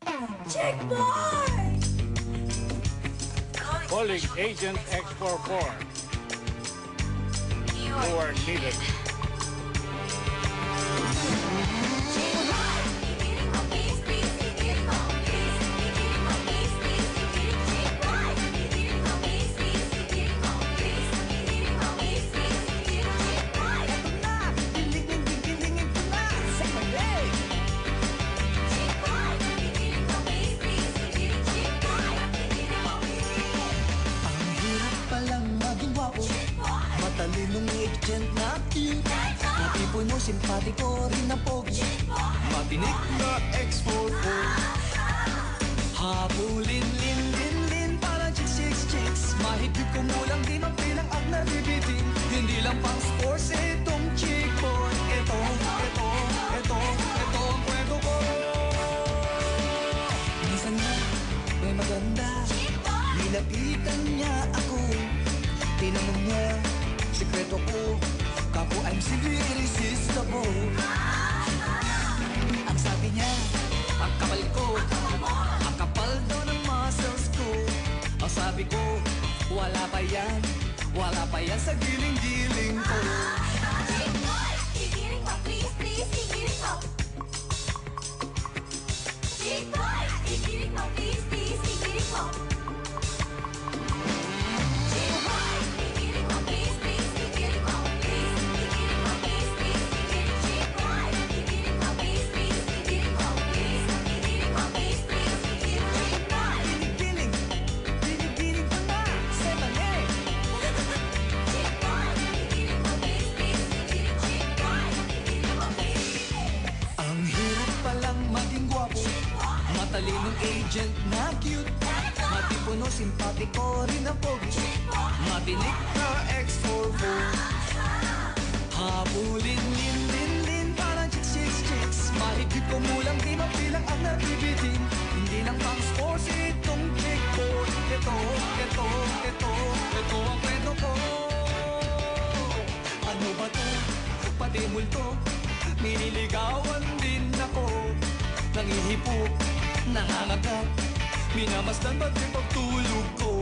Chick boy! Calling Agent X44. You are needed. Matalinong agent na cute, matipoy mo, simpatiko rin na pogi, matinik na X44. Habulin, lin, lin, lin, parang chicks, chicks. Mahigpit ko mulang di mapilang at nabibitin. Hindi lang pang sports itong chick boy. Ito ang kwento ko. Minsan nga, may maganda, nilapitan niya ako. Tinanong niya, sikreto ko, kapo I'm simply irresistible. Ang sabi niya, ang kapal ko, ang kapal daw ng muscles ko. Ang sabi ko, wala pa yan sa giling-giling ko. Chick boy! Igiling mo, please, please, igiling mo. Chick boy! Igiling mo, please, please, igiling mo. Matalinong agent na cute, matipuno, simpatiko rin na pogi, matinik na X44. Habulin, lin, lin, lin, parang chicks, chicks. Mahigpit ko mulang di mapilang ang nabibitin. Hindi lang pang sports itong chick boy. Ito ang kwento ko. Ano ba to? Pati multo, nililigawan din ako. Nangihipok, nangangagat, minamasdan ba't yung pagtulog ko?